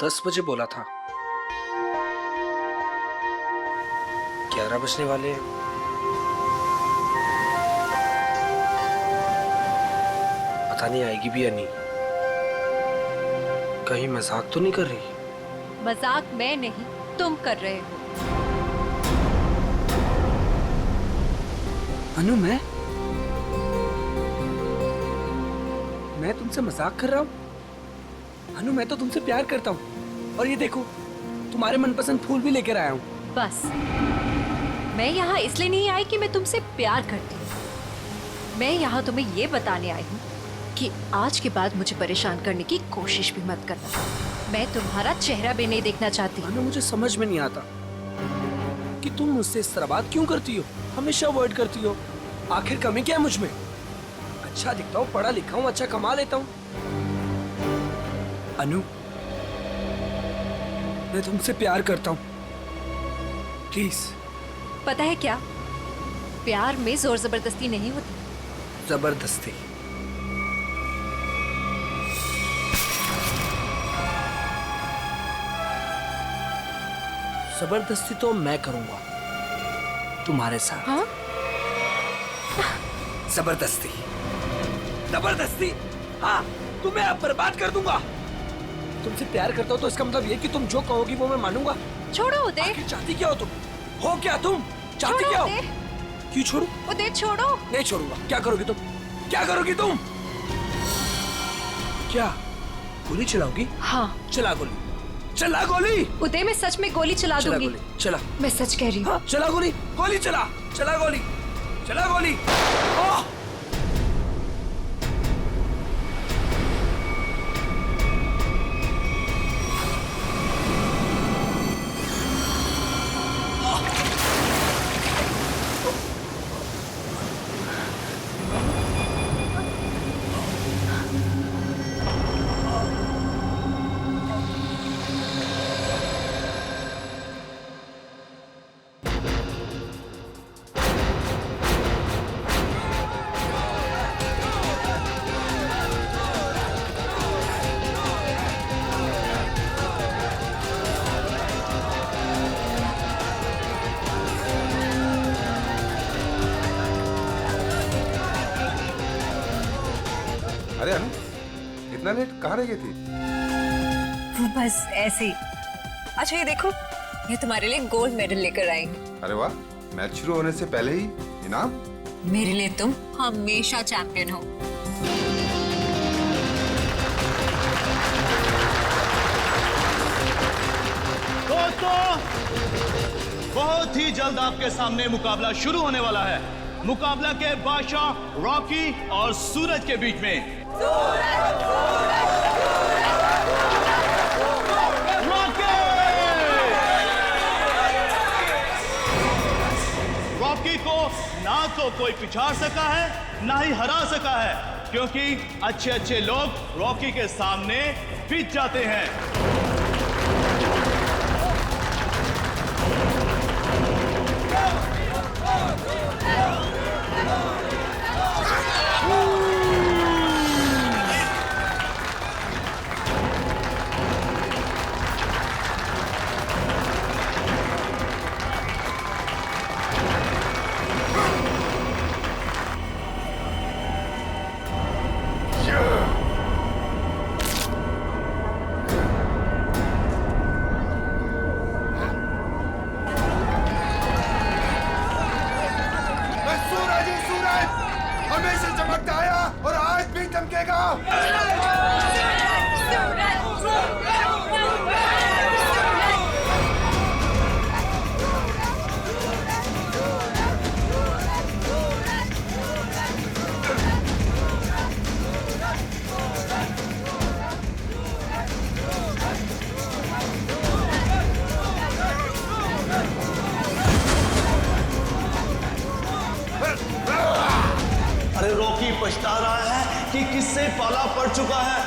10 बजे बोला था। 11 बजने वाले हैं। पता नहीं आएगी भी या नहीं। कहीं मजाक तो नहीं कर रही? मजाक मैं नहीं, तुम कर रहे हो। अनु, मैं तुमसे मजाक कर रहा हूँ? अनु, मैं तो तुमसे प्यार करता हूँ। और ये देखो, तुम्हारे मनपसंद फूल भी लेकर आया हूँ। बस, मैं यहाँ इसलिए नहीं आई कि मैं तुमसे प्यार करती हूँ। मैं यहाँ तुम्हें ये बताने आई हूँ कि आज के बाद मुझे परेशान करने की कोशिश भी मत करना। मैं तुम्हारा चेहरा भी नहीं देखना चाहती। अनु, मुझे समझ में नहीं आता कि तुम मुझसे इस तरह बात क्यों करती हो, हमेशा अवॉइड करती हो। आखिर कमी क्या है मुझ में? अच्छा दिखता हूँ, पढ़ा लिखा हूँ, अच्छा कमा लेता हूँ। अनु, मैं तुमसे प्यार करता हूँ, प्लीज। पता है क्या, प्यार में जोर जबरदस्ती नहीं होती। जबरदस्ती? जबरदस्ती तो मैं करूंगा तुम्हारे साथ। हाँ? जबरदस्ती, जबरदस्ती, हाँ, तुम्हें अब बर्बाद कर दूंगा। तुमसे प्यार करता हूँ तो इसका मतलब ये कि तुम जो कहोगी वो मैं मानूंगा। छोड़ो उदय। आखिर चाहती क्या हो तुम? हो क्या तुम? चाहती क्या हो? क्यों छोड़ू? उदय छोड़ो। नहीं छोड़ूंगा। क्या करोगी तुम? क्या करोगी तुम? क्या गोली चलाओगी? हाँ। चला गोली, चला गोली। उदय, मैं सच में गोली चला चला दूंगी। गोली, चला। मैं सच कह रही हूँ। हाँ, चला गोली, गोली चला, चला गोली, चला गोली। ओह! अरे अनु, इतना लेट कहाँ रह गई थी? बस ऐसे ही। अच्छा ये देखो, ये तुम्हारे लिए गोल्ड मेडल लेकर आई। अरे वाह, मैच शुरू होने से पहले ही इनाम? मेरे लिए तुम हमेशा चैंपियन हो। दोस्तों, बहुत ही जल्द आपके सामने मुकाबला शुरू होने वाला है। मुकाबला के बादशाह रॉकी और सूरज के बीच में। रॉकी को ना तो कोई पिछाड़ सका है, ना ही हरा सका है, क्योंकि अच्छे अच्छे लोग रॉकी के सामने पिट जाते हैं। हमेशा चमकता आया और आज भी चमकेगा। अरे रॉकी पछता रहा है कि किससे पाला पड़ चुका है।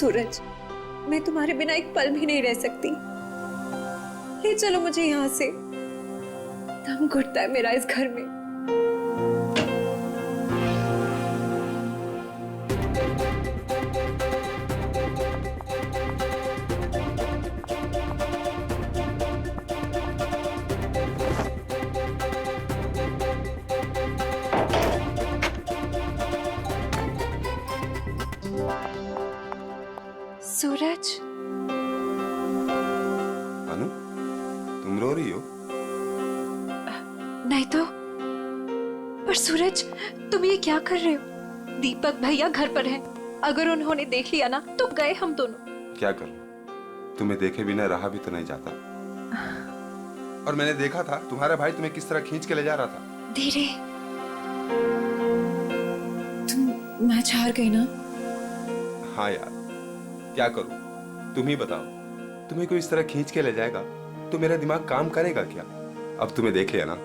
सूरज, मैं तुम्हारे बिना एक पल भी नहीं रह सकती। ले चलो मुझे यहाँ से, दम घुटता है मेरा इस घर में। सूरज, अनु, तुम रो रही हो? नहीं तो। पर सूरज, तुम ये क्या कर रहे हो? दीपक भैया घर पर हैं। अगर उन्होंने देख लिया ना तो गए हम दोनों। क्या करूं? तुम्हें देखे बिना रहा भी तो नहीं जाता। और मैंने देखा था तुम्हारा भाई तुम्हें किस तरह खींच के ले जा रहा था। धीरे। तुम मैच हार गई ना? हाँ यार, क्या करूं? तुम ही बताओ, तुम्हें कोई इस तरह खींच के ले जाएगा तो मेरा दिमाग काम करेगा क्या? अब तुम्हें देख लिया ना,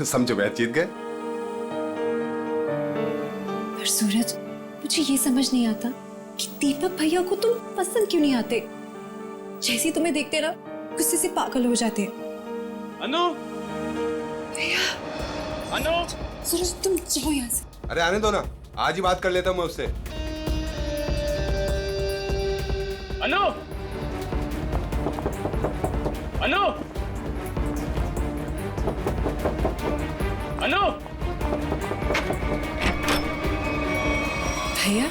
समझो मैच जीत गए। पर सूरज, मुझे ये समझ नहीं आता कि दीपक भैया को तुम पसंद क्यों नहीं आते। जैसे ही तुम्हें देखते ना, गुस्से से पागल हो जाते हैं। अनु, भैया, अनु, सूरज तुम जाओ यहाँ से। अरे आने दो ना, आज ही बात कर लेता हूं मैं उससे। अनु, अनु, अनु, भैया,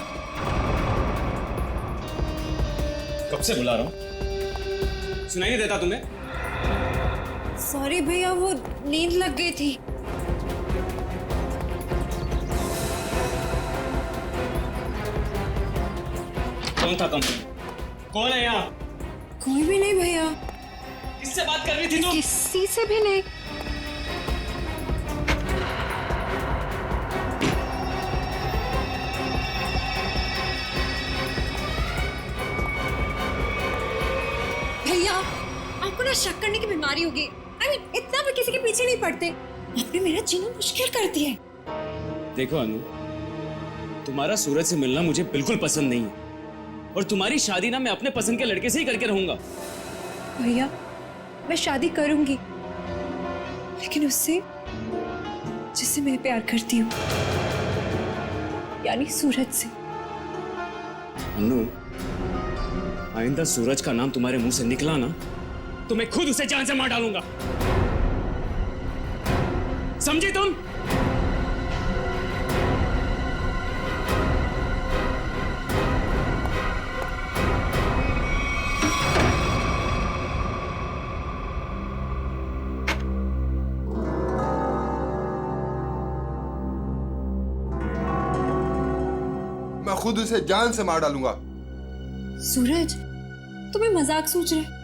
कब से बुला रहा हूं, सुनाई नहीं देता तुम्हें? सॉरी भैया, वो नींद लग गई थी। कौन था कंपनी? कौन है यहाँ? कोई भी नहीं भैया। किससे बात कर रही थी तुम? किसी से भी नहीं। भैया, आपको ना शक करने की बीमारी होगी। इतना भी किसी के पीछे नहीं पड़ते। आपने मेरा जीना मुश्किल कर दिया है। देखो अनु, तुम्हारा सूरज से मिलना मुझे बिल्कुल पसंद नहीं है और तुम्हारी शादी ना मैं अपने पसंद के लड़के से ही करके रहूंगा। भैया, मैं शादी करूंगी, लेकिन उससे जिससे मैं प्यार करती हूँ, यानी सूरज से। अनु, आइंदा सूरज का नाम तुम्हारे मुंह से निकला ना तो मैं खुद उसे जान से मार डालूंगा, समझी तुम? मैं खुद उसे जान से मार डालूंगा। सूरज, तुम्हें मजाक सोच रहे?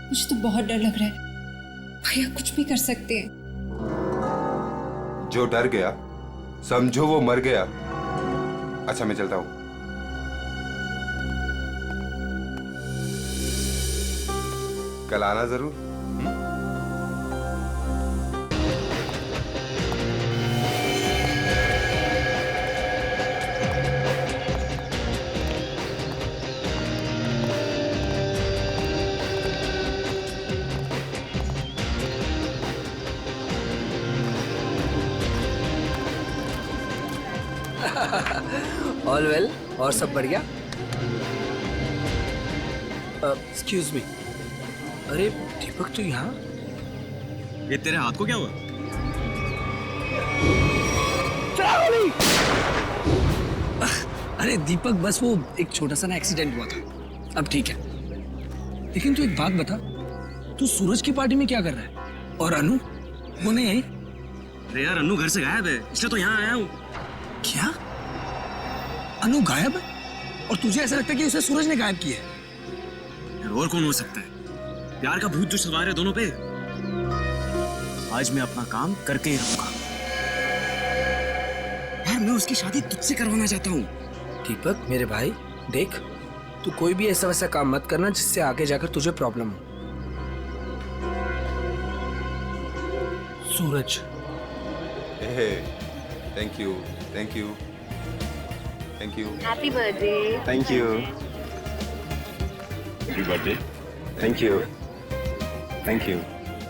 मुझे तो बहुत डर लग रहा है। भैया कुछ भी कर सकते हैं। जो डर गया समझो वो मर गया। अच्छा मैं चलता हूं। कल आना जरूर। ऑल वेल, और सब बढ़िया? एक्सक्यूज मी, अरे दीपक तो यहाँ? ये तेरे हाथ को क्या हुआ? अरे दीपक, बस वो एक छोटा सा ना एक्सीडेंट हुआ था, अब ठीक है। लेकिन तू एक बात बता, तू सूरज की पार्टी में क्या कर रहा है? और अनु वो नहीं आई? अरे यार, अनु घर से गायब है, इसलिए तो यहाँ आया हूँ। क्या? अनु गायब है? और तुझे ऐसा लगता है कि उसे सूरज ने गायब किया है? यार और कौन हो सकता है? प्यार का भूत जो सवार है दोनों पे। आज मैं अपना काम करके ही रहूंगा। यार मैं उसकी शादी तुझसे करवाना चाहता हूँ। दीपक मेरे भाई, देख तू कोई भी ऐसा वैसा काम मत करना जिससे आगे जाकर तुझे प्रॉब्लम हो। Suraj, thank you, thank you, thank you, happy birthday. Thank you. Happy birthday. Thank you, thank you.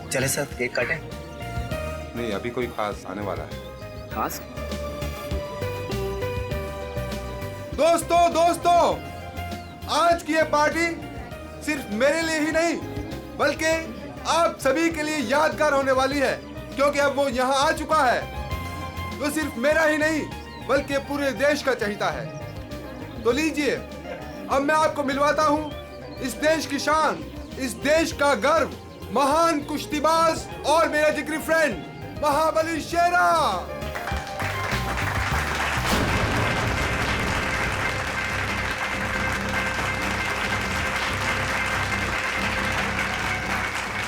चले सर केक काटें। नहीं, अभी कोई खास आने वाला है। खास दोस्तों, आज की ये पार्टी सिर्फ मेरे लिए ही नहीं बल्कि आप सभी के लिए यादगार होने वाली है, क्योंकि अब वो यहाँ आ चुका है। वो सिर्फ मेरा ही नहीं बल्कि पूरे देश का चहेता है। तो लीजिए, अब मैं आपको मिलवाता हूँ इस देश की शान, इस देश का गर्व, महान कुश्तीबाज और मेरा जिगरी फ्रेंड महाबली शेरा।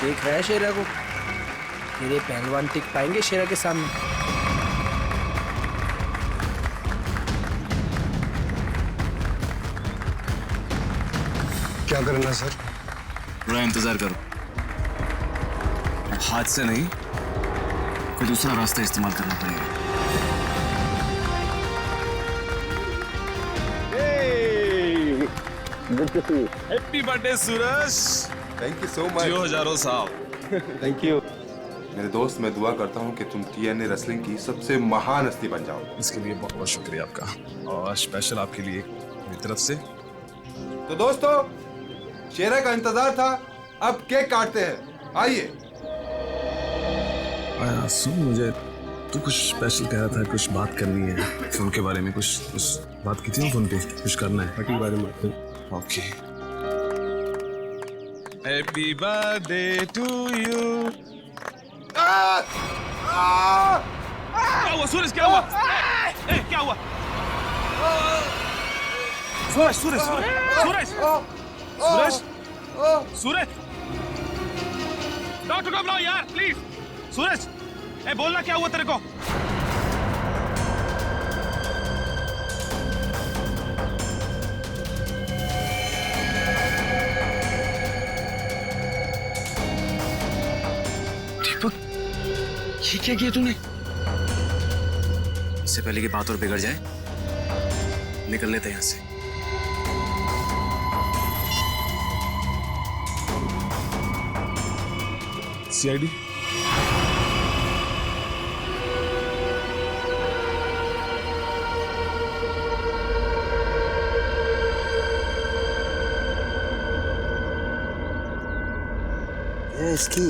देख रहा है शेरा को? मेरे पहलवान टिक पाएंगे शेरा के सामने? क्या करना है सर? थोड़ा इंतजार करो, हाथ से नहीं कोई दूसरा रास्ता इस्तेमाल करना पड़ेगा। Happy birthday Suraj. Thank you so much. जियो हजारों साहब। थैंक यू मेरे दोस्त। मैं दुआ करता हूँ कि तुम TNA रेसलिंग की सबसे महान हस्ती बन जाओ। इसके लिए बहुत बहुत शुक्रिया आपका, और स्पेशल आपके लिए मेरी तरफ से। तो दोस्तों, शेरा का इंतजार था, अब केक काटते हैं। आइए। सुन, मुझे तू कुछ स्पेशल कह रहा था, कुछ बात करनी है फिल्म के बारे में। कुछ बात की थी ना फोन पे, कुछ करना है पार्टी के बारे में। Okay. Happy birthday to you. क्या हुआ सूरज, क्या हुआ? क्या हुआ? सूरज सूरज सूरज सूरज सूरज, डॉक्टर को बुलाओ यार प्लीज। सूरज, बोलना क्या हुआ तेरे को? दीपक, ये क्या किया तूने? इससे पहले की बात और बिगड़ जाए, निकल लेते हैं यहाँ से। CID इसकी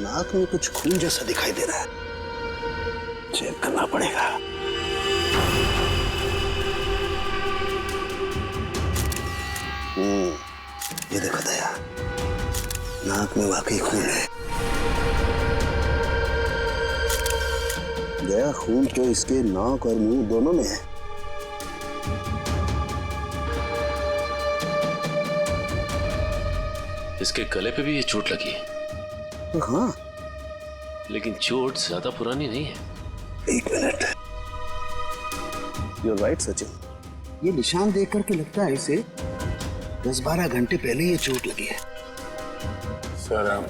नाक में कुछ खून जैसा दिखाई दे रहा है, चेक करना पड़ेगा। ये देखो दया, नाक में वाकई खून है। दया, खून तो इसके नाक और मुंह दोनों में है। इसके गले पे भी ये चोट लगी है। हाँ, लेकिन चोट ज्यादा पुरानी नहीं है। एक मिनट। You're right, Sachin. ये निशान देख करके लगता है इसे 10-12 घंटे पहले ये चोट लगी है। सर,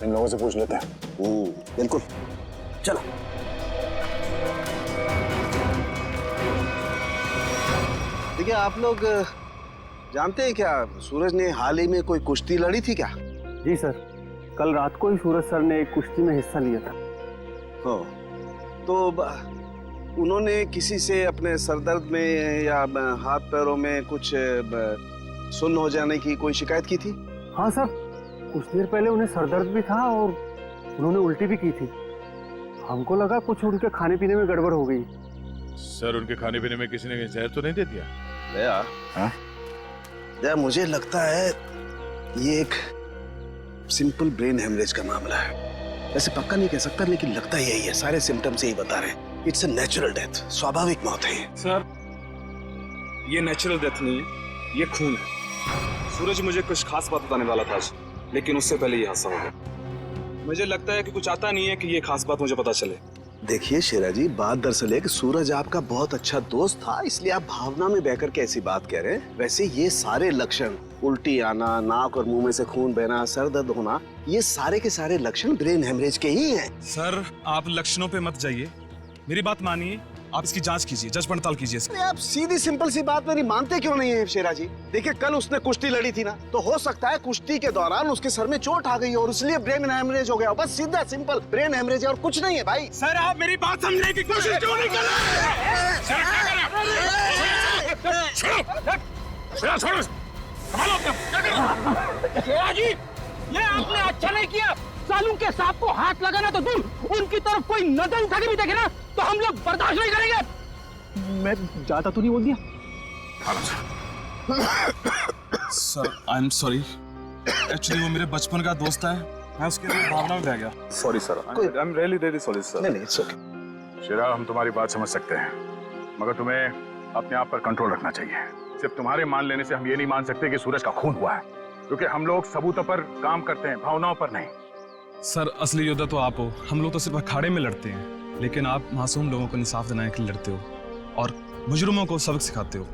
इन लोगों से पूछ लेते हैं। बिल्कुल, चलो। देखिए, आप लोग जानते हैं क्या, सूरज ने हाल ही में कोई कुश्ती लड़ी थी क्या? जी सर, कल रात को ही सूरज सर ने एक कुश्ती में हिस्सा लिया था। हो, तो उन्होंने किसी से अपने सरदर्द में या हाथ पैरों में कुछ सुन्न हो जाने की कोई शिकायत की थी? हाँ सर, कुछ देर पहले उन्हें सरदर्द भी था और उन्होंने उल्टी भी की थी। हमको लगा कुछ उनके खाने पीने में गड़बड़ हो गई। सर, उनके खाने पीने में किसी ने जहर तो नहीं दे दिया? दया, हाँ? दया, मुझे लगता है ये एक सिंपल ब्रेन हेमरेज का मामला है। वैसे पक्का नहीं कह सकता, लेकिन लगता यही है। सारे सिम्टम्स यही बता रहे हैं। इट्स अ नेचुरल डेथ, स्वाभाविक मौत है ये। सर, ये नेचुरल डेथ नहीं है, ये खून है। सूरज मुझे कुछ खास बात बताने वाला था आज, लेकिन उससे पहले ये हादसा हो गया। मुझे लगता है कि कुछ आता नहीं है कि ये खास बात मुझे पता चले। देखिए शेरा जी, बात दरअसल है कि सूरज आपका बहुत अच्छा दोस्त था, इसलिए आप भावना में बहकर के ऐसी बात कह रहे हैं। वैसे ये सारे लक्षण, उल्टी आना, नाक और मुंह में से खून बहना, सर दर्द होना, ये सारे के सारे लक्षण ब्रेन हेमरेज के ही हैं। सर, आप लक्षणों पे मत जाइए, मेरी बात मानिए। आप इसकी जांच कीजिए, जांच पड़ताल कीजिए इसकी। अरे आप सीधी सिंपल सी बात मेरी मानते क्यों नहीं है शेरा जी? देखिए कल उसने कुश्ती लड़ी थी ना, तो हो सकता है कुश्ती के दौरान उसके सर में चोट आ गई और इसलिए ब्रेन हेमरेज हो गया। बस सीधा सिंपल ब्रेन हेमरेज है और कुछ नहीं है भाई। सर आप मेरी बात समझने की कोशिश क्यों नहीं कर रहे? शेरा जी, ये आपने अच्छा नहीं किया। सालू के सांप को हाथ लगाना तो दूर, उनकी तरफ कोई नजर उठा के भी देखे ना तो हम लोग बर्दाश्त नहीं करेंगे। मैं ज्यादा तो नहीं बोल दिया? Sir I am sorry, actually वो मेरे बचपन का दोस्त है, मैं उसके लिए भावना में बह गया। Sorry sir, I am really really sorry sir. नहीं इट्स ओके। शेरा, हम तुम्हारी बात समझ सकते हैं, मगर तुम्हें अपने आप पर कंट्रोल रखना चाहिए। सिर्फ तुम्हारे मान लेने से हम ये नहीं मान सकते कि सूरज का खून हुआ है, क्योंकि हम लोग सबूतों पर काम करते हैं, भावनाओं पर नहीं। सर असली योद्धा तो आप हो, हम लोग तो सिर्फ अखाड़े में लड़ते हैं, लेकिन आप मासूम लोगों को इंसाफ दिलाने के लिए लड़ते हो और मुजरिमों को सबक सिखाते हो।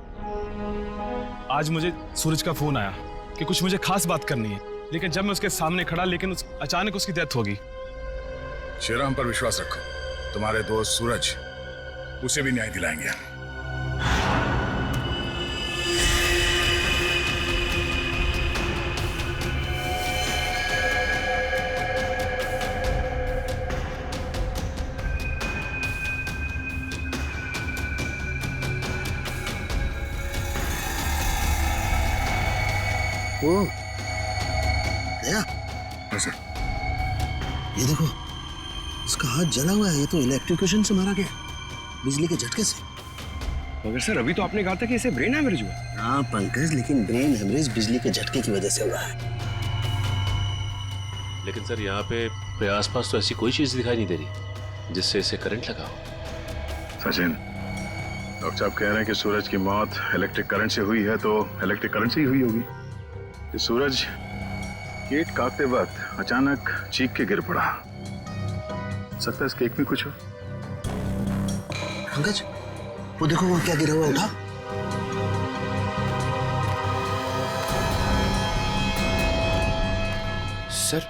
आज मुझे सूरज का फोन आया कि कुछ मुझे खास बात करनी है, लेकिन जब मैं उसके सामने खड़ा, लेकिन अचानक उसकी डेथ होगी। शेरा, हम पर विश्वास रखो, तुम्हारे दोस्त सूरज, उसे भी न्याय दिलाएंगे। ओ गया? ये देखो, इसका हाथ जला हुआ है। ये तो इलेक्ट्रिक्यूशन से मारा गया, बिजली के झटके से। मगर सर अभी तो आपने कहा था कि इसे ब्रेन हेमरेज हुआ। हाँ पंकज, लेकिन ब्रेन हेमरेज बिजली के झटके की वजह से हुआ है। लेकिन सर यहाँ पे आसपास तो ऐसी कोई चीज दिखाई नहीं दे रही जिससे इसे करंट लगा हो। सचिन, डॉक्टर साहब कह रहे हैं कि सूरज की मौत इलेक्ट्रिक करंट से हुई है, तो इलेक्ट्रिक करंट से ही हुई होगी। कि सूरज केक काटते वक्त अचानक चीख के गिर पड़ा। सकता है इस केक में कुछ हो। पंकज, वो देखो वो क्या गिरा हुआ उठा। सर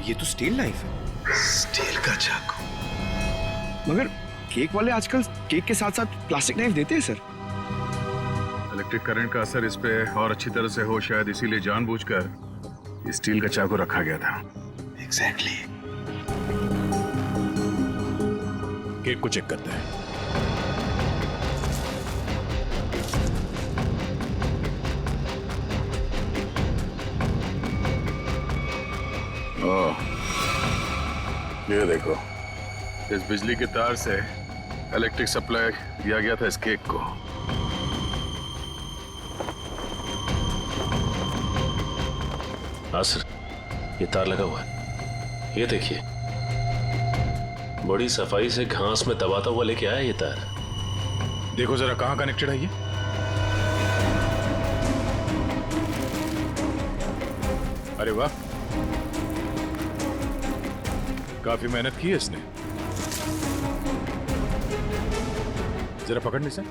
ये तो स्टील नाइफ है। स्टील का चाकू। मगर केक वाले आजकल केक के साथ साथ प्लास्टिक नाइफ देते हैं सर। इलेक्ट्रिक करंट का असर इस पे और अच्छी तरह से हो, शायद इसीलिए जानबूझकर स्टील का चाकू रखा गया था। एग्जैक्टली। केक को चेक करते हैं। ओह, ये देखो, इस बिजली के तार से इलेक्ट्रिक सप्लाई दिया गया था इस केक को। हाँ सर, ये तार लगा हुआ है, ये देखिए, बड़ी सफाई से घास में दबाता हुआ लेके आया ये तार। देखो जरा कहाँ कनेक्टेड है ये। अरे वाह, काफी मेहनत की है इसने। जरा पकड़ने से।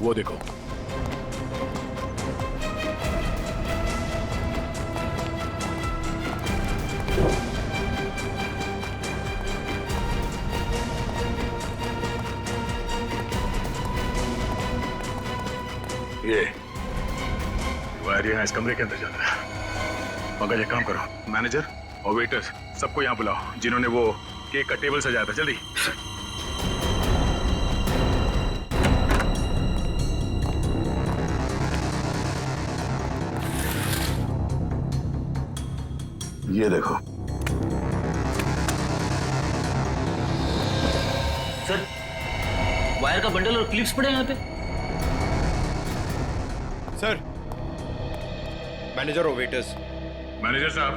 वो देखो, ये वायर यहाँ इस कमरे के अंदर जाता है। मगर एक काम करो, मैनेजर और वेटर सबको यहाँ बुलाओ जिन्होंने वो केक का टेबल सजाया था। जल्दी। ये देखो सर, वायर का बंडल और क्लिप्स पड़े हैं यहाँ पे। सर, मैनेजर और वेटर्स। मैनेजर साहब,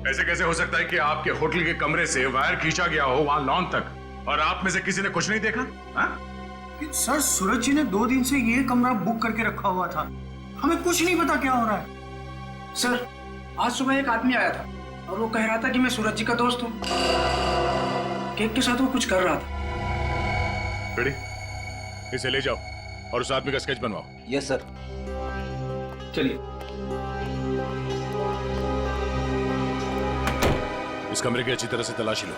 ऐसे कैसे हो सकता है कि आपके होटल के कमरे से वायर खींचा गया हो वहां लॉन तक और आप में से किसी ने कुछ नहीं देखा? सर, सूरज जी ने 2 दिन से ये कमरा बुक करके रखा हुआ था, हमें कुछ नहीं पता क्या हो रहा है। सर, आज सुबह एक आदमी आया था और वो कह रहा था कि मैं सूरज जी का दोस्त हूँ। केक के साथ वो कुछ कर रहा था। रेडी, इसे ले जाओ और उस आदमी का स्केच बनवाओ। Yes sir. चलिए। इस कमरे की अच्छी तरह से तलाशी लो।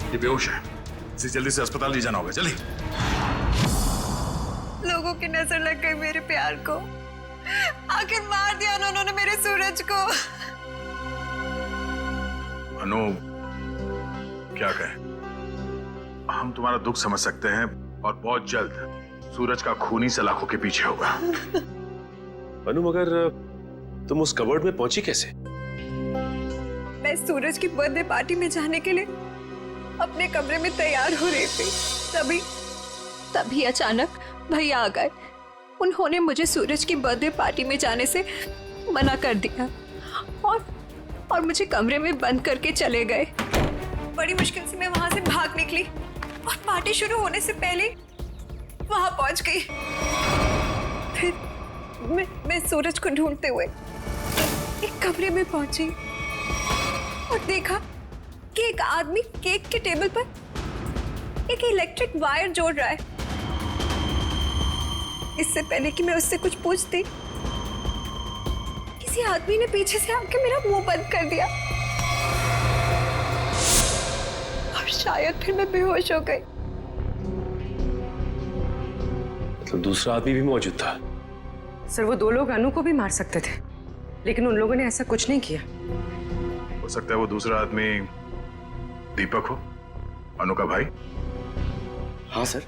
ये बेहोश है, इसे जल्दी से अस्पताल ले जाना होगा। जल्दी। लोगों की नजर लग गई मेरे प्यार को। आखिर मार दिया ना उन्होंने मेरे सूरज को। अनु, क्या कहें, हम तुम्हारा दुख समझ सकते हैं और बहुत जल्द सूरज का खूनी सलाखों के पीछे होगा। अनु, मगर तुम उस कबर्ड में पहुंची कैसे? मैं सूरज की बर्थडे पार्टी में जाने के लिए अपने कमरे में तैयार हो रही थी, तभी अचानक भैया आ गए। उन्होंने मुझे सूरज की बर्थडे पार्टी में जाने से मना कर दिया और मुझे कमरे में बंद करके चले गए। बड़ी मुश्किल से मैं वहां से भाग निकली और पार्टी शुरू होने से पहले वहां पहुंच गई। फिर मैं सूरज को ढूंढते हुए एक कमरे में पहुंची और देखा कि एक आदमी केक के टेबल पर एक इलेक्ट्रिक वायर जोड़ रहा है। इससे पहले कि मैं उससे कुछ पूछती, किसी आदमी ने पीछे से आके मेरा मुंह बंद कर दिया और शायद फिर मैं बेहोश हो गई। मतलब दूसरा आदमी भी मौजूद था? सर, वो दो लोग अनु को भी मार सकते थे, लेकिन उन लोगों ने ऐसा कुछ नहीं किया। हो सकता है वो दूसरा आदमी दीपक हो, अनु का भाई। हाँ सर,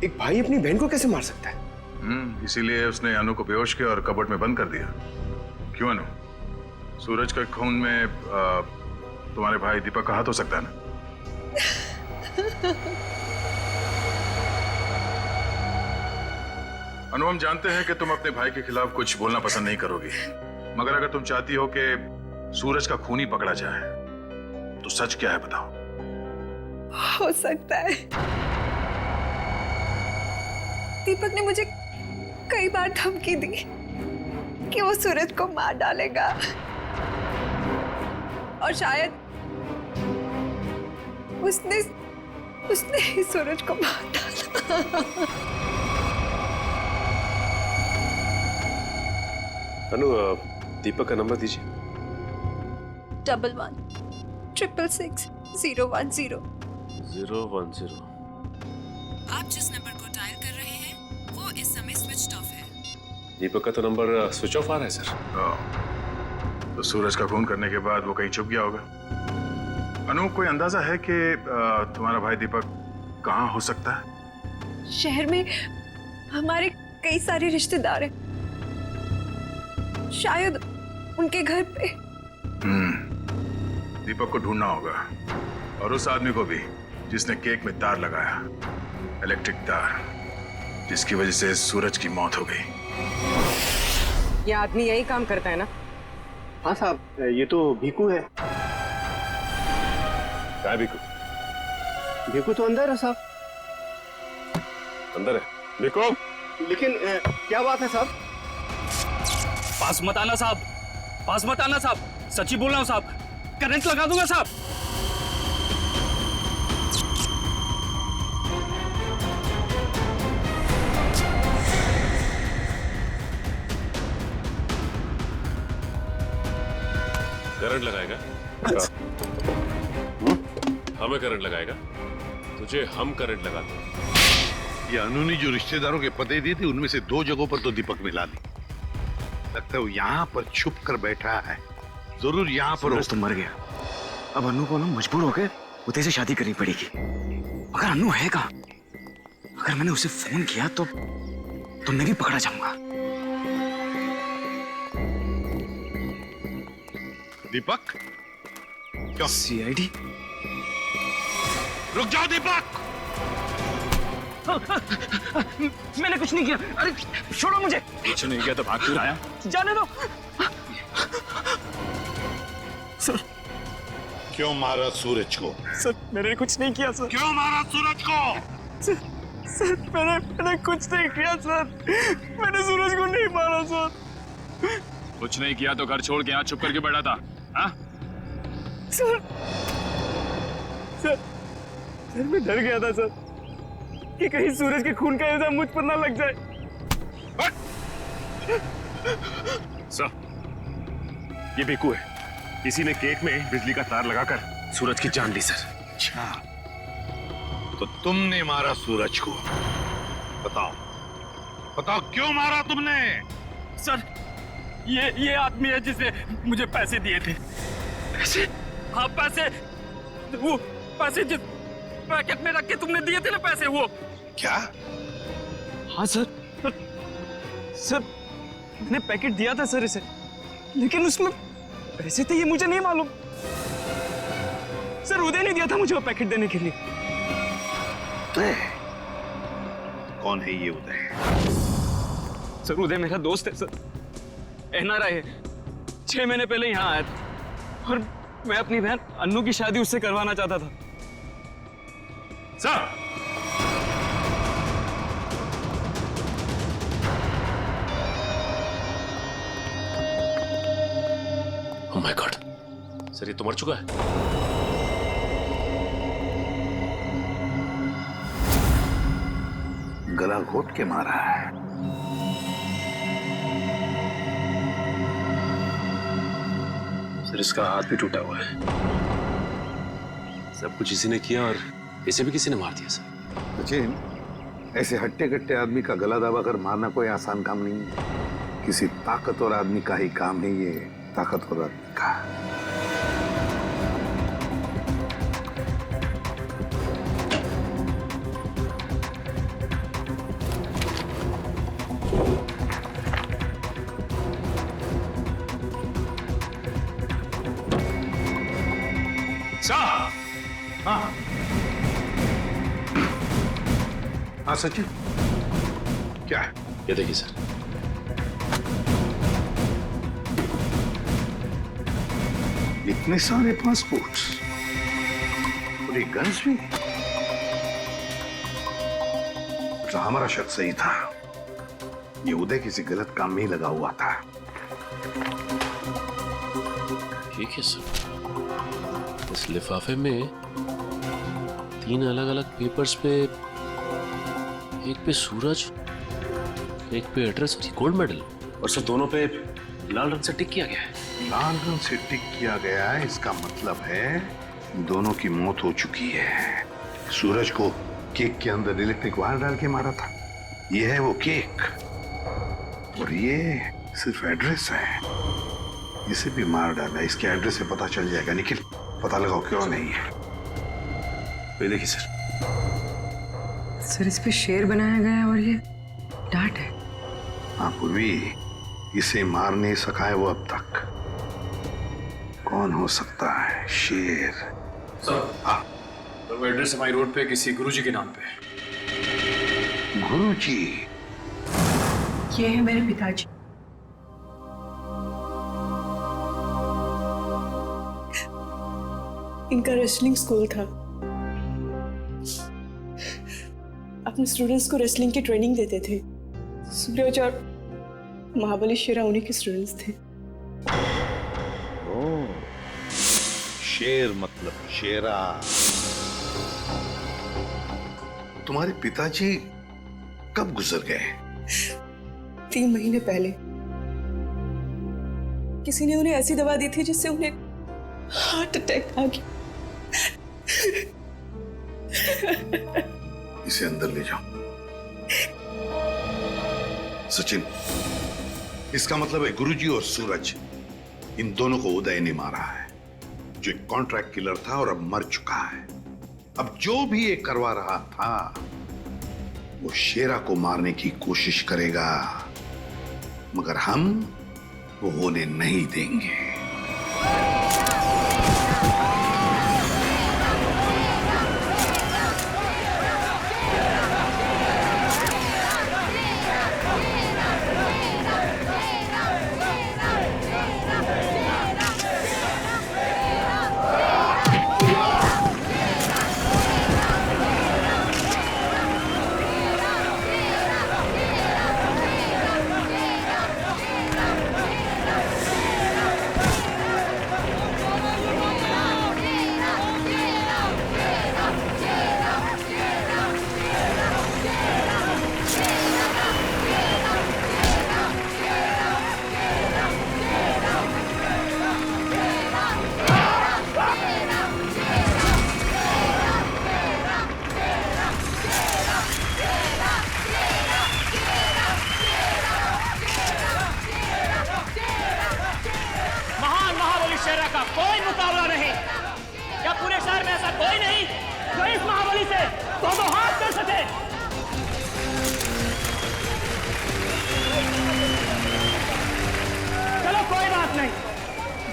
एक भाई अपनी बहन को कैसे मार सकता है? इसीलिए उसने अनु को बेहोश किया और कबर्ड में बंद कर दिया। क्यों अनु, सूरज के खून में तुम्हारे भाई दीपक का हाथ हो सकता है ना? अनु, हम जानते हैं कि तुम अपने भाई के खिलाफ कुछ बोलना पसंद नहीं करोगी, मगर अगर तुम चाहती हो कि सूरज का खूनी पकड़ा जाए तो सच क्या है बताओ। हो सकता है दीपक ने मुझे कई बार धमकी दी कि वो सूरज को मार डालेगा और शायद उसने ही सूरज को मार डाला। अनु, दीपक का नंबर दीजिए। 111666 010। आप जिस नंबर को डायल कर रहे हैं वो इस समय स्विच ऑफ है। दीपक का तो नंबर स्विच ऑफ आ रहा है सर। तो सूरज का खून करने के बाद वो कहीं छुप गया होगा। अनु, कोई अंदाजा है कि तुम्हारा भाई दीपक कहाँ हो सकता है? शहर में हमारे कई सारे रिश्तेदार हैं, शायद उनके घर पे। दीपक को ढूंढना होगा और उस आदमी को भी जिसने केक में तार लगाया, इलेक्ट्रिक तार, जिसकी वजह से सूरज की मौत हो गई। ये आदमी यही काम करता है ना? हाँ साहब, ये तो भीकू है। क्या है भीकू? भीकू तो अंदर है साहब। अंदर है भीकू? लेकिन क्या बात है साहब? पास मत आना साहब, पास मत आना साहब, सच्ची बोल रहा हूं साहब, करंट लगा दूंगा साहब। करंट लगाएगा? हमें करंट लगाएगा? तुझे हम करंट लगाते हैं। ये अनु ने जो रिश्तेदारों के पते दिए थे उनमें से 2 जगहों पर तो दीपक मिला ली। लगता है वो यहाँ पर छुप कर बैठा है, जरूर यहाँ पर। सूरज तो मर गया, अब अनु को ना मजबूर होकर उदय से शादी करनी पड़ेगी। अगर अनु है कहाँ? अगर मैंने उसे फोन किया तो मैं भी पकड़ा जाऊंगा। दीपक? क्या? सीआईडी? रुक जाओ दीपक! मैंने कुछ नहीं किया। अरे छोड़ो मुझे। कुछ नहीं किया तो भाग क्यों आया? जाने दो। सर, क्यों मारा सूरज को? सर मैंने कुछ नहीं किया सर। क्यों मारा सूरज को? सर मैंने कुछ नहीं किया सर। मैंने सूरज को नहीं मारा सर। कुछ नहीं किया तो घर छोड़ के यहाँ चुप करके बैठा था? हाँ? सर मैं डर गया था सर कि कहीं सूरज के खून का इल्जाम मुझ पर ना लग जाए। सर ये बेकू है, किसी ने केक में बिजली का तार लगाकर सूरज की जान ली सर। अच्छा, तो तुमने मारा सूरज को? बताओ क्यों मारा तुमने? सर ये आदमी है जिसे मुझे पैसे दिए थे। पैसे? हाँ पैसे, वो पैसे जिस पैकेट में रख के तुमने दिए थे ना पैसे, वो। क्या? हाँ सर मैंने पैकेट दिया था सर इसे, लेकिन उसमें पैसे थे ये मुझे नहीं मालूम। सर उदय ने दिया था मुझे वो पैकेट देने के लिए। उदय? कौन है ये उदय? सर उदय मेरा दोस्त है सर, NRI है। 6 महीने पहले यहाँ आया था और मैं अपनी बहन अन्नू की शादी उससे करवाना चाहता था। Sir oh my God, sir ये तो मर चुका है। गला घोट के मारा है। सर इसका हाथ भी टूटा हुआ है। सब कुछ इसी ने किया और इसे भी किसी ने मार दिया सर। सचिन, ऐसे हट्टे कट्टे आदमी का गला दबा कर मारना कोई आसान काम नहीं है। किसी ताकतवर आदमी का ही काम है ये, ताकतवर आदमी का। हाँ सचिन, क्या है? ये देखिए सर। इतने सारे पासपोर्ट्स और एक गन्स भी। तो हमारा शक सही था, ये उदय किसी गलत काम में ही लगा हुआ था। ठीक है सर, इस लिफाफे में 3 अलग-अलग पेपर्स पे, एक पे सूरज, एक पे एड्रेस और गोल्ड मेडल, और सर दोनों पे लाल रंग से टिक किया गया है। लाल रंग से टिक किया गया है, इसका मतलब है दोनों की मौत हो चुकी है। सूरज को केक के अंदर इलेक्ट्रिक वायर डाल के मारा था, ये है वो केक, और ये सिर्फ एड्रेस है, इसे भी मार डाला। इसके एड्रेस से पता चल जाएगा। निखिल, पता लगाओ क्यों नहीं है। ये देखिए सर। सर इस पे शेर बनाया गया है और ये डार्ट है। हाँ पूर्वी, इसे मार नहीं सका है वो अब तक। कौन हो सकता है? शेर। सर हाँ, तो वो एड्रेस हमारी रोड पे किसी गुरुजी के नाम पे। गुरुजी? ये है मेरे पिताजी। इनका रेसलिंग स्कूल था, अपने स्टूडेंट्स को रेसलिंग की ट्रेनिंग देते थे। सूरज और महाबली शेरा उन्हीं के स्टूडेंट्स थे। ओह, शेर मतलब शेरा। तुम्हारे पिताजी कब गुजर गए? 3 महीने पहले। किसी ने उन्हें ऐसी दवा दी थी जिससे उन्हें हार्ट अटैक आ गया। इसे अंदर ले जाओ। सचिन, इसका मतलब है गुरुजी और सूरज, इन दोनों को उदय ने मारा है, जो एक कॉन्ट्रैक्ट किलर था और अब मर चुका है। अब जो भी ये करवा रहा था वो शेरा को मारने की कोशिश करेगा, मगर हम वो होने नहीं देंगे।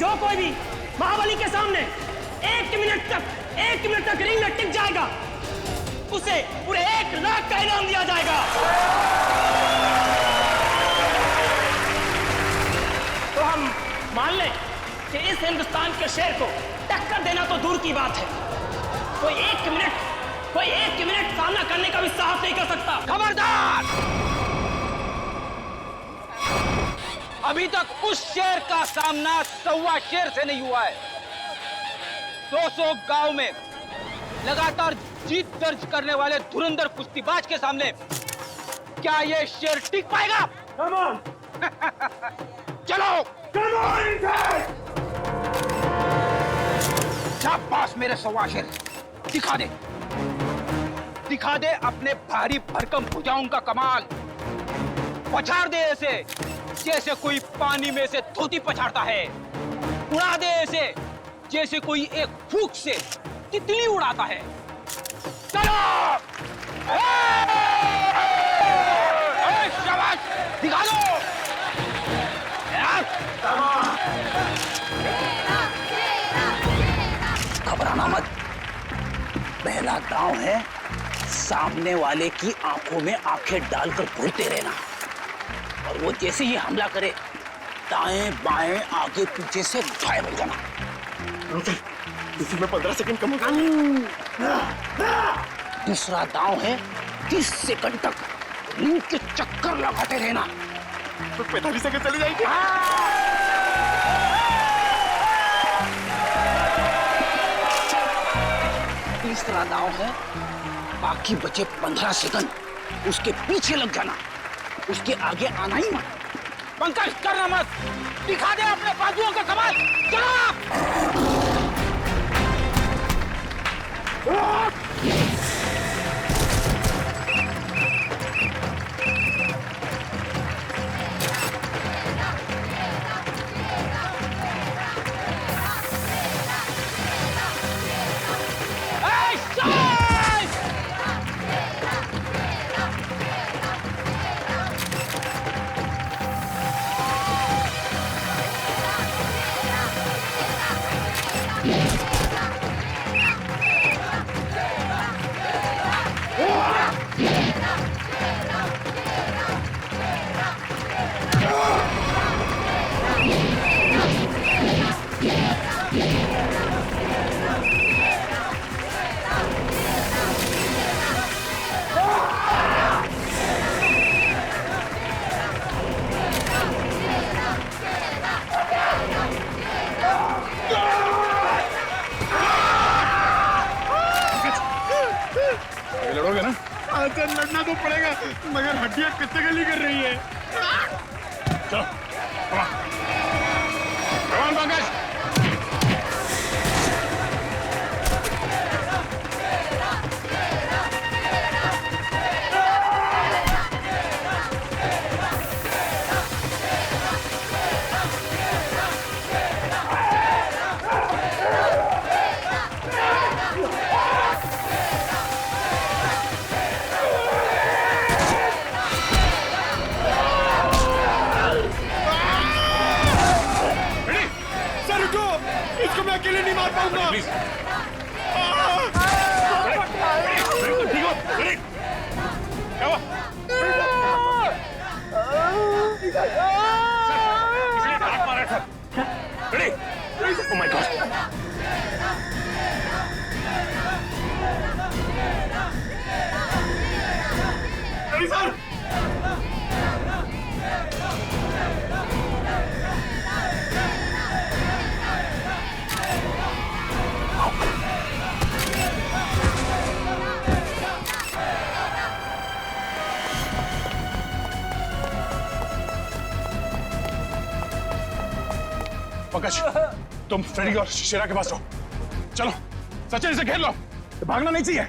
जो कोई भी महाबली के सामने 1 मिनट तक रिंग में टिक जाएगा उसे पूरे 1 लाख का इनाम दिया जाएगा। तो हम मान लें कि इस हिंदुस्तान के शेर को टक्कर देना तो दूर की बात है, कोई एक मिनट सामना करने का भी साहस नहीं कर सकता। खबरदार! अभी तक उस शेर का सामना 1.25 शेर से नहीं हुआ है। 200 गांव में लगातार जीत दर्ज करने वाले धुरंधर कुश्तीबाज के सामने क्या ये शेर टिक पाएगा? चलो शाबाश मेरे 1.25 शेर, दिखा दे अपने भारी भरकम भुजाओं का कमाल। पछाड़ दे ऐसे जैसे कोई पानी में से धोती पछाड़ता है, उड़ा दे ऐसे जैसे कोई एक फूंक से तितली उड़ाता है। चलो शाबाश, दिखा दो घबराना मत, पहला दांव है सामने वाले की आंखों में आंखें डालकर घूरते रहना, और वो जैसे ही हमला करे दाएं बाएं आगे पीछे से गायब हो जाना। इसी में 15 सेकंड कम होगा। दूसरा दांव है 30 सेकंड तक रिंग के चक्कर लगाते रहना। तो 45 सेकंड चली जाएगी। तीसरा दांव है बाकी बचे 15 सेकंड उसके पीछे लग जाना, उसके आगे आना ही मत। पंकज करना मत, दिखा दे अपने बाजुओं का कमाल। चलो लड़ोगे ना? लड़ना तो पड़ेगा, मगर हड्डियां कितने गली कर रही है। चलो पंकज। इसको मैं अकेले नहीं मार पाऊंगा। क्या हुआ? Oh my God! Ready, sir? Pankaj, तुम फ्रेडी और शेरा के पास रहो। चलो सचिन, इसे घेर लो, भागना नहीं चाहिए।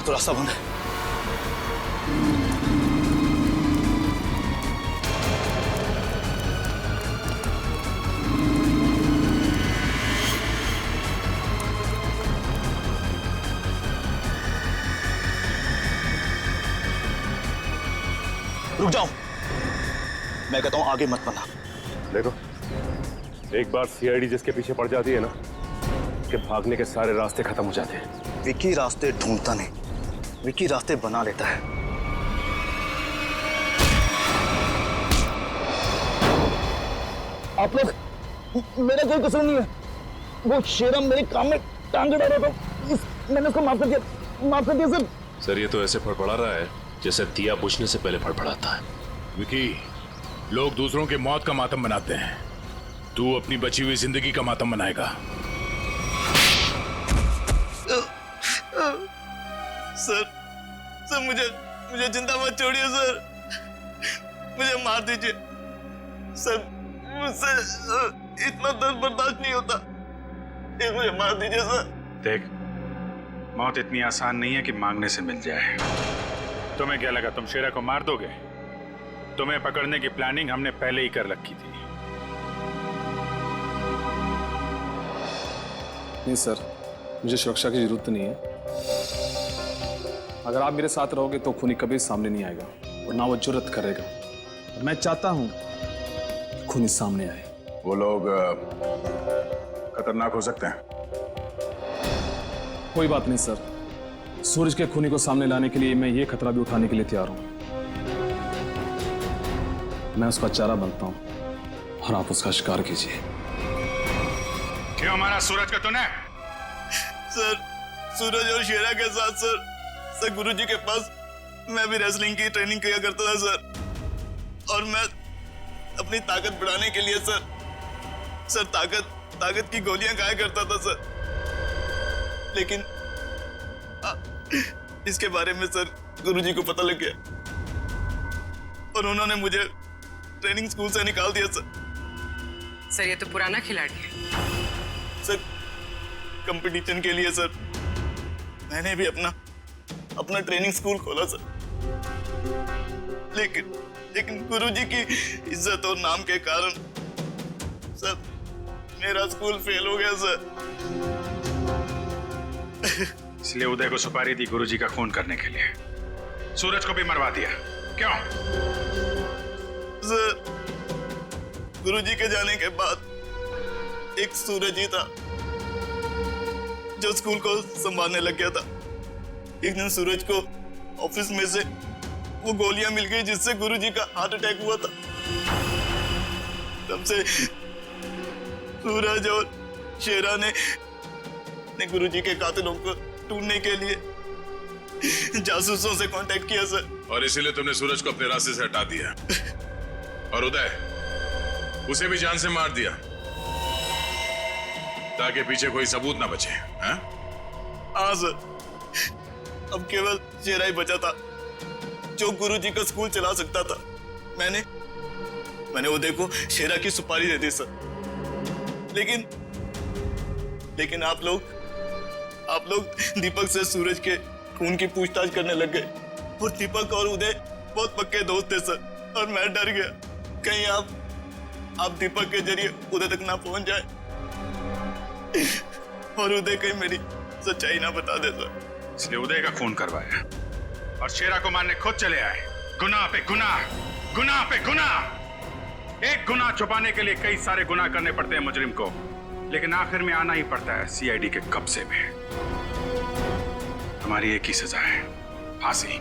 तो रास्ता बंद है। रुक जाओ, मैं कहता हूं आगे मत बढ़ना। देखो, एक बार सीआईडी जिसके पीछे पड़ जाती है ना, कि भागने के सारे रास्ते खत्म हो जाते हैं। विकी रास्ते ढूंढता नहीं, विकी रास्ते बना लेता है। आप लोग, मेरा कोई कसूर नहीं है। वो शेरम मेरे काम में टांग डाला था, मैंने उसको माफ कर दिया सर। सर ये तो ऐसे फड़फड़ा रहा है जैसे दिया बुझने से पहले फड़फड़ाता है। विकी, लोग दूसरों की मौत का मातम मनाते हैं, तू अपनी बची हुई जिंदगी का मातम मनाएगा। सर मुझे जिंदा मत छोड़िए सर, मुझे मार दीजिए सर, मुझसे इतना दर्द बर्दाश्त नहीं होता, मुझे मार दीजिए सर। देख, मौत इतनी आसान नहीं है कि मांगने से मिल जाए। तुम्हें क्या लगा तुम शेरा को मार दोगे? तुम्हें पकड़ने की प्लानिंग हमने पहले ही कर रखी थी। नहीं सर, मुझे सुरक्षा की जरूरत नहीं है। अगर आप मेरे साथ रहोगे तो खूनी कभी सामने नहीं आएगा और ना वो जुर्रत करेगा। मैं चाहता हूं कि खूनी सामने आए। वो लोग खतरनाक हो सकते हैं। कोई बात नहीं सर, सूरज के खूनी को सामने लाने के लिए मैं ये खतरा भी उठाने के लिए तैयार हूं। मैं उसका चारा बनता हूं और आप उसका शिकार कीजिए। क्यों मारा सूरज का तूने? सर, सूरज और शेरा के साथ सर गुरुजी के पास मैं भी रेसलिंग की ट्रेनिंग किया करता था सर, और मैं अपनी ताकत बढ़ाने के लिए सर ताकत की गोलियां खाया करता था सर। लेकिन इसके बारे में सर गुरुजी को पता लग गया और उन्होंने मुझे ट्रेनिंग स्कूल से निकाल दिया सर। ये तो पुराना खिलाड़ी है सर। कंपटीशन के लिए सर मैंने भी अपना ट्रेनिंग स्कूल खोला सर, लेकिन गुरुजी की इज्जत और नाम के कारण सर मेरा स्कूल फेल हो गया सर। इसलिए उदय को सुपारी दी गुरुजी का खून करने के लिए। सूरज को भी मरवा दिया क्यों? सर, गुरुजी के जाने के बाद एक सूरज ही था जो स्कूल को संभालने लग गया था। एक दिन सूरज को ऑफिस में से वो गोलियां मिल गई जिससे गुरुजी का हार्ट अटैक हुआ था। तब से सूरज और शेरा ने गुरुजी के कातिलों को ढूंढने के लिए जासूसों से कांटेक्ट किया सर। और इसीलिए तुमने सूरज को अपने रास्ते से हटा दिया और उदय उसे भी जान से मार दिया ताकि पीछे कोई सबूत ना बचे। हाँ सर, अब केवल शेरा ही बचा था जो गुरुजी का स्कूल चला सकता था। मैंने उदय को शेरा की सुपारी दे दी सर, लेकिन आप लोग दीपक से सूरज के खून की पूछताछ करने लग गए और दीपक और उदय बहुत पक्के दोस्त थे सर, और मैं डर गया कहीं आप दीपक के जरिए उदय तक ना पहुंच जाए और उदय कहीं मेरी सच्चाई ना बता दे सर। इसलिए उदय का खून करवाया और शेरा को मारने खुद चले आए। गुनाह पे गुनाह, गुनाह पे गुनाह। एक गुनाह छुपाने के लिए कई सारे गुनाह करने पड़ते हैं मुजरिम को, लेकिन आखिर में आना ही पड़ता है सीआईडी के कब्जे में। हमारी एक ही सजा है, फांसी।